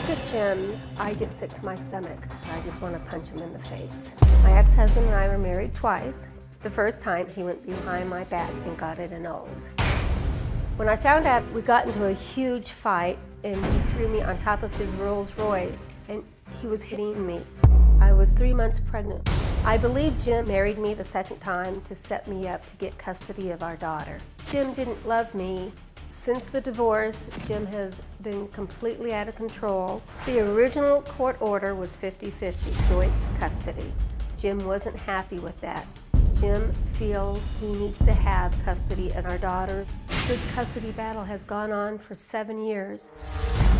at Jim, I get sick to my stomach. I just want to punch him in the face. My ex-husband and I were married twice. The first time, he went behind my back and got it annulled. When I found out, we got into a huge fight, and he threw me on top of his Rolls Royce, and he was hitting me. I was 3 months pregnant. I believe Jim married me the second time to set me up to get custody of our daughter. Jim didn't love me. Since the divorce, Jim has been completely out of control. The original court order was 50-50, joint custody. Jim wasn't happy with that. Jim feels he needs to have custody of our daughter. This custody battle has gone on for 7 years.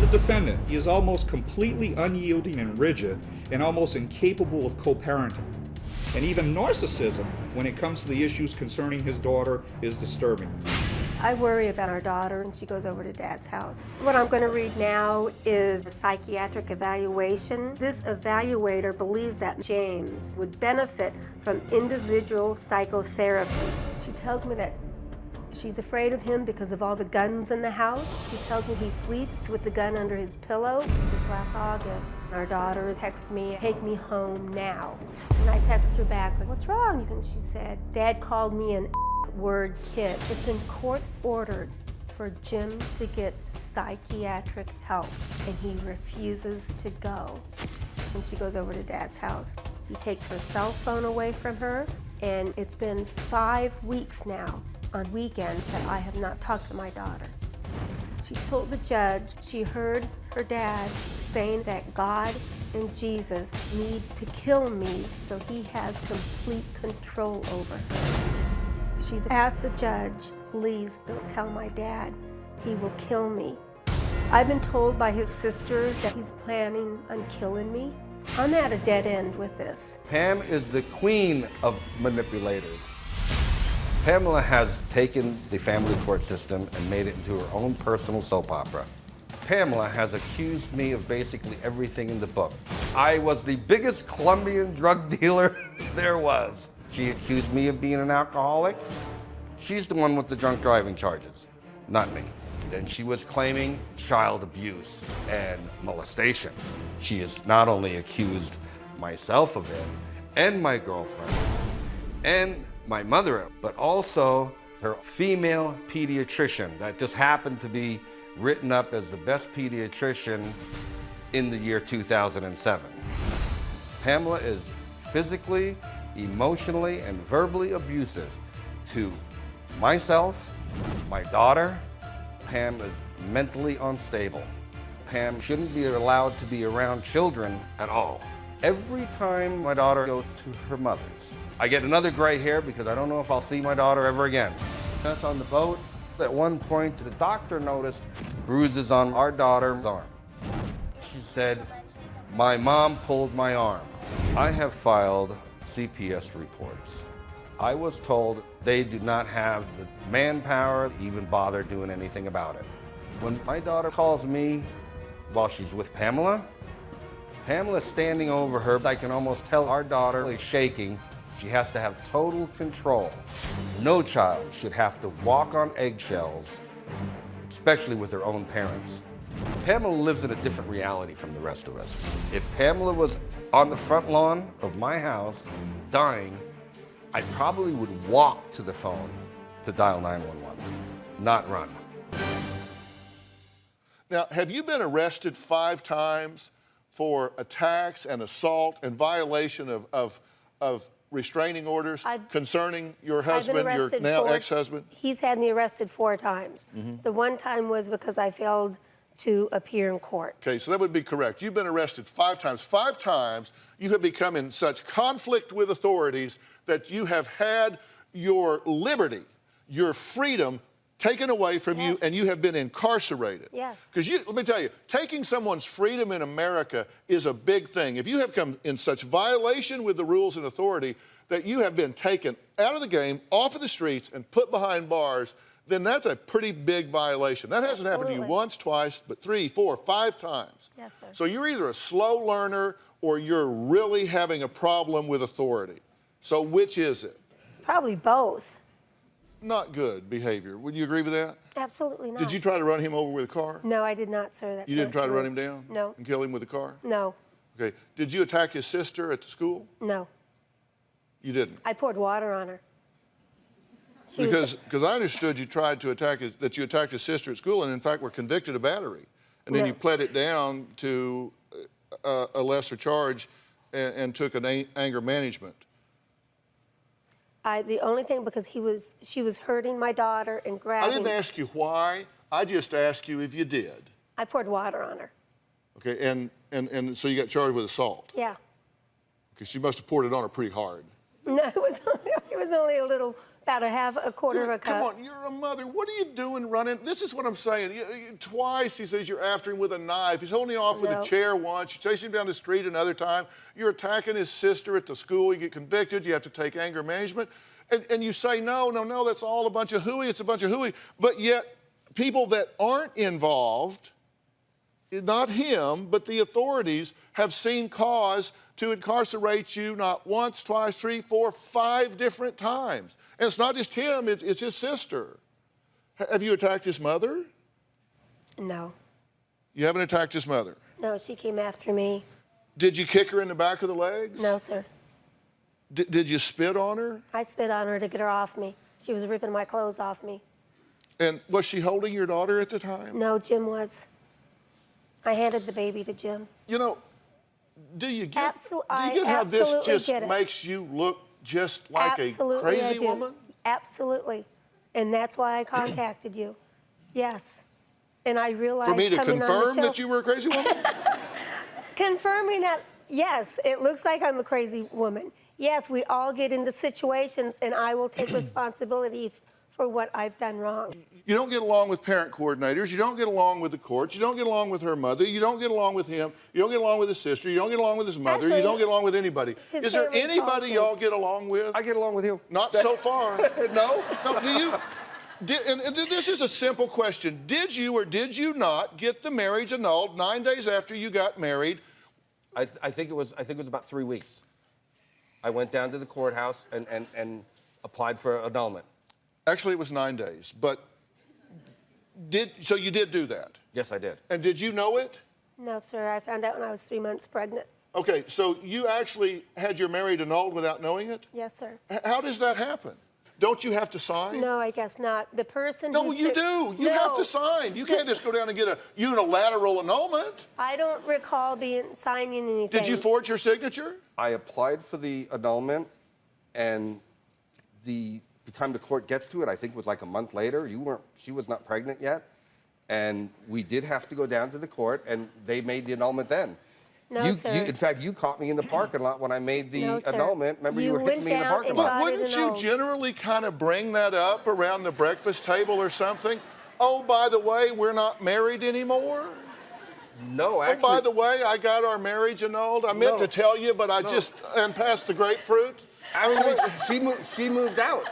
The defendant is almost completely unyielding and rigid and almost incapable of co-parenting. And even narcissism, when it comes to the issues concerning his daughter, is disturbing. I worry about our daughter when she goes over to Dad's house. What I'm going to read now is a psychiatric evaluation. This evaluator believes that James would benefit from individual psychotherapy. She tells me that she's afraid of him because of all the guns in the house. She tells me he sleeps with the gun under his pillow. This last August, our daughter texted me, "Take me home now." And I text her back, "What's wrong?" And she said, "Dad called me an word kid." It's been court ordered for Jim to get psychiatric help, and he refuses to go when she goes over to Dad's house. He takes her cell phone away from her, and it's been 5 weeks now on weekends that I have not talked to my daughter. She told the judge she heard her dad saying that God and Jesus need to kill me so he has complete control over her. She's asked the judge, "Please don't tell my dad, he will kill me." I've been told by his sister that he's planning on killing me. I'm at a dead end with this. Pam is the queen of manipulators. Pamela has taken the family court system and made it into her own personal soap opera. Pamela has accused me of basically everything in the book. I was the biggest Colombian drug dealer there was. She accused me of being an alcoholic. She's the one with the drunk driving charges, not me. Then she was claiming child abuse and molestation. She has not only accused myself of it, and my girlfriend, and my mother, but also her female pediatrician that just happened to be written up as the best pediatrician in the year 2007. Pamela is physically, emotionally, and verbally abusive to myself, my daughter. Pam is mentally unstable. Pam shouldn't be allowed to be around children at all. Every time my daughter goes to her mother's, I get another gray hair because I don't know if I'll see my daughter ever again. Us on the boat, at one point the doctor noticed bruises on our daughter's arm. She said, "My mom pulled my arm." I have filed CPS reports. I was told they do not have the manpower to even bother doing anything about it. When my daughter calls me while she's with Pamela, Pamela's standing over her. I can almost tell our daughter is shaking. She has to have total control. No child should have to walk on eggshells, especially with their own parents. Pamela lives in a different reality from the rest of us. If Pamela was on the front lawn of my house dying, I probably would walk to the phone to dial 911, not run. Now, have you been arrested 5 times for attacks and assault and violation of restraining orders concerning your husband, your now ex-husband? He's had me arrested 4 times. The one time was because I failed to appear in court. Okay, so that would be correct. You've been arrested 5 times. 5 times you have become in such conflict with authorities that you have had your liberty, your freedom taken away from you, and you have been incarcerated. Yes. Because let me tell you, taking someone's freedom in America is a big thing. If you have come in such violation with the rules and authority that you have been taken out of the game, off of the streets, and put behind bars, then that's a pretty big violation. That hasn't happened to you once, twice, but 3, 4, 5 times. Yes, sir. So you're either a slow learner or you're really having a problem with authority. So which is it? Probably both. not good behavior. Would you agree with that? Absolutely not. Did you try to run him over with a car? No, I did not, sir. That's You didn't not try to true. run him down? No. And kill him with a car? No. Okay. Did you attack his sister at the school? No. You didn't? I poured water on her. Because I understood you tried to attack that you attacked his sister at school and in fact were convicted of battery. And then No. you pled it down to a lesser charge and took an anger management. The only thing, because she was hurting my daughter and grabbing. I didn't ask you why. I just asked you if you did. I poured water on her. Okay, and so you got charged with assault. Yeah. Okay, she must have poured it on her pretty hard. No, it was only a little, about a quarter of a cup. Come on, you're a mother. What are you doing running? This is what I'm saying. Twice he says you're after him with a knife. He's holding you off with a chair once. You chase him down the street another time. You're attacking his sister at the school. You get convicted. You have to take anger management. And you say, no, that's all a bunch of hooey. It's a bunch of hooey. But yet, people that aren't involved, not him, but the authorities, have seen cause to incarcerate you not once, twice, 3, 4, 5 different times. And it's not just him, it's his sister. Have you attacked his mother? No. You haven't attacked his mother? No, she came after me. Did you kick her in the back of the legs? No, sir. Did you spit on her? I spit on her to get her off me. She was ripping my clothes off me. And was she holding your daughter at the time? No, Jim was. I handed the baby to Jim. You know, do you get I how this absolutely just get it. makes you look just like Absolutely, a crazy I do. woman? Absolutely. And that's why I contacted you. Yes. And I realized For me to coming on the confirm show, that you were a crazy woman? confirming that, yes, it looks like I'm a crazy woman. Yes, we all get into situations, and I will take responsibility for what I've done wrong. You don't get along with parent coordinators. You don't get along with the courts. You don't get along with her mother. You don't get along with him. You don't get along with his sister. You don't get along with his mother. Actually, you don't get along with anybody. his Is there servant anybody calls y'all get along with? I get along with you. Not so far. No? No, do you? And this is a simple question. Did you or did you not get the marriage annulled 9 days after you got married? I think it was about 3 weeks. I went down to the courthouse and applied for annulment. Actually, it was 9 days. But so you did do that? Yes, I did. And did you know it? No, sir, I found out when I was 3 months pregnant. Okay, so you actually had your marriage annulled without knowing it? Yes, sir. How does that happen? Don't you have to sign? No, I guess not. The person No, who you do. You have to sign. You can't just go down and get a unilateral annulment. I don't recall signing anything. Did you forge your signature? I applied for the annulment, and the time the court gets to it, I think was like a month later. She was not pregnant yet, and we did have to go down to the court, and they made the annulment then. No, sir. In fact, you caught me in the parking lot when I made the No, sir. annulment. Remember, you were You hitting went me in the down parking and lot. got it Wouldn't you annulled. generally kind of bring that up around the breakfast table or something? Oh, by the way, we're not married anymore? No, actually. Oh, by the way, I got our marriage annulled. I meant to tell you, but I just passed the grapefruit. Actually, she moved out.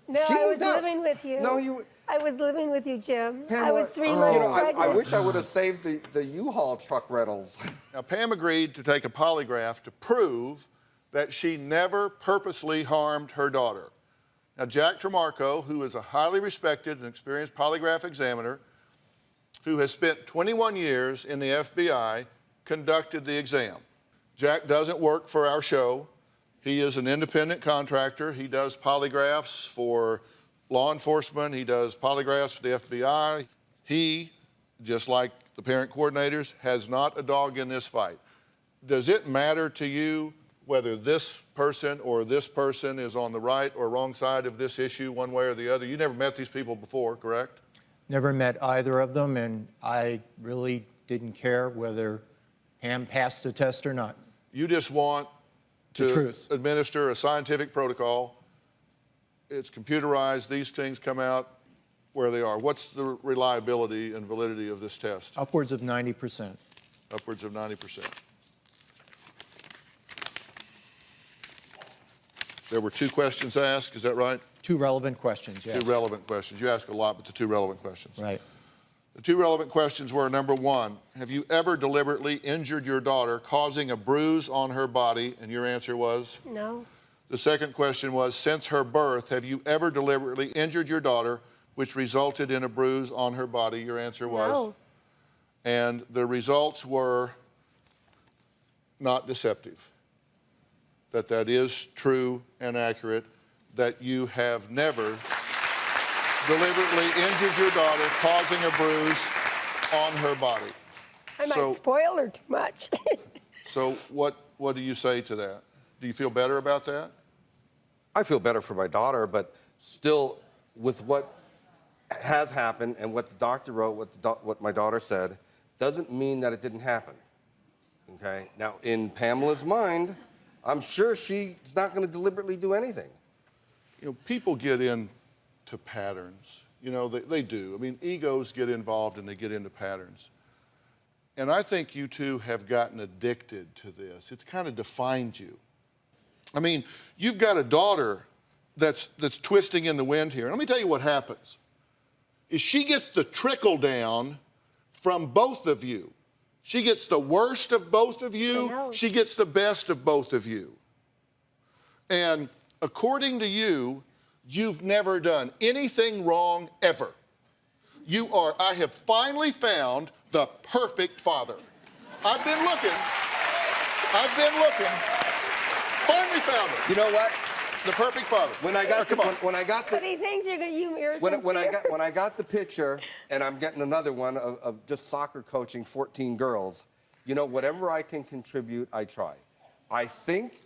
No, She I was moved out. living with you. No, you. I was living with you, Jim. I Pamela, was 3 months pregnant. I wish I would have saved the U-Haul truck rentals. Now, Pam agreed to take a polygraph to prove that she never purposely harmed her daughter. Now, Jack Tremarco, who is a highly respected and experienced polygraph examiner, who has spent 21 years in the FBI, conducted the exam. Jack doesn't work for our show. He is an independent contractor. He does polygraphs for law enforcement. He does polygraphs for the FBI. He, just like the parent coordinators, has not a dog in this fight. Does it matter to you whether this person or this person is on the right or wrong side of this issue, one way or the other? You never met these people before, correct? Never met either of them, and I really didn't care whether Pam passed the test or not. You just want The to truth. administer a scientific protocol. It's computerized. These things come out where they are. What's the reliability and validity of this test? Upwards of 90%. Upwards of 90%. There were 2 questions asked, is that right? 2 relevant questions, yeah. 2 relevant questions. You ask a lot, but the 2 relevant questions. Right. The 2 relevant questions were, number 1, have you ever deliberately injured your daughter, causing a bruise on her body? And your answer was? No. The second question was, since her birth, have you ever deliberately injured your daughter, which resulted in a bruise on her body? Your answer was? No. And the results were not deceptive. That is true and accurate, that you have never deliberately injured your daughter, causing a bruise on her body. I might spoil her too much. So what do you say to that? Do you feel better about that? I feel better for my daughter, but still, with what has happened and what the doctor wrote, what my daughter said, doesn't mean that it didn't happen. Okay? Now, in Pamela's mind, I'm sure she's not going to deliberately do anything. You know, people get into patterns. You know, they do. I mean, egos get involved and they get into patterns. And I think you two have gotten addicted to this. It's kind of defined you. I mean, you've got a daughter that's twisting in the wind here. And let me tell you what happens. Is she gets the trickle down from both of you. She gets the worst of both of you. She gets the best of both of you. And according to you, you've never done anything wrong ever. I have finally found the perfect father. I've been looking. Finally found it. You know what? The perfect father. When I got But he thinks you're when I got the picture, and I'm getting another one of just soccer coaching 14 girls, you know, whatever I can contribute, I try. I think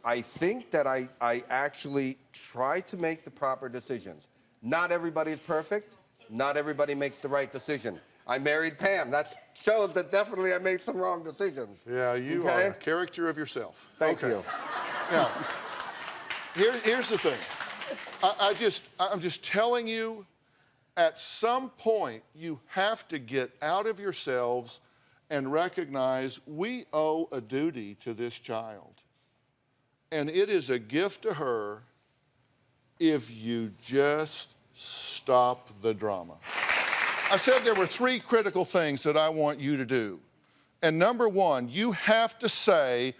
that I actually try to make the proper decisions. Not everybody is perfect. Not everybody makes the right decision. I married Pam. That shows that definitely I made some wrong decisions. Yeah, you are a character of yourself. Thank you. Now, here's the thing. I'm just telling you, at some point, you have to get out of yourselves and recognize we owe a duty to this child. And it is a gift to her if you just stop the drama. I said there were 3 critical things that I want you to do. And number 1, you have to say,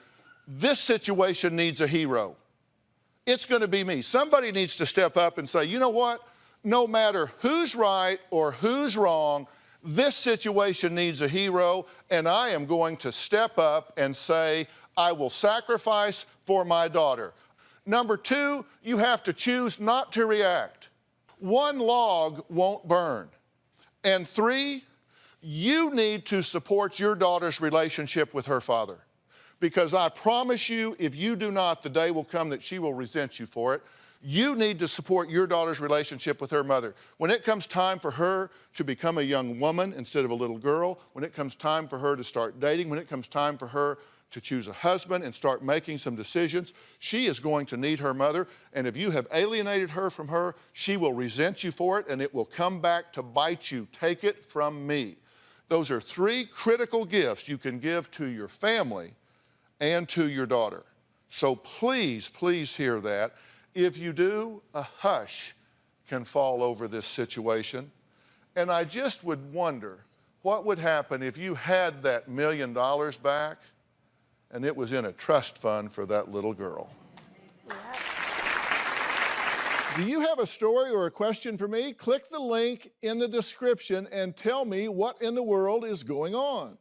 this situation needs a hero. It's going to be me. Somebody needs to step up and say, you know what? No matter who's right or who's wrong, this situation needs a hero, and I am going to step up and say, I will sacrifice for my daughter. Number 2, you have to choose not to react. 1 log won't burn. And 3, you need to support your daughter's relationship with her father. Because I promise you, if you do not, the day will come that she will resent you for it. You need to support your daughter's relationship with her mother. When it comes time for her to become a young woman instead of a little girl, when it comes time for her to start dating, when it comes time for her to choose a husband and start making some decisions, she is going to need her mother. And if you have alienated her from her, she will resent you for it, and it will come back to bite you. Take it from me. Those are 3 critical gifts you can give to your family and to your daughter. So please, please hear that. If you do, a hush can fall over this situation. And I just would wonder what would happen if you had that $1 million back and it was in a trust fund for that little girl. Do you have a story or a question for me? Click the link in the description and tell me what in the world is going on.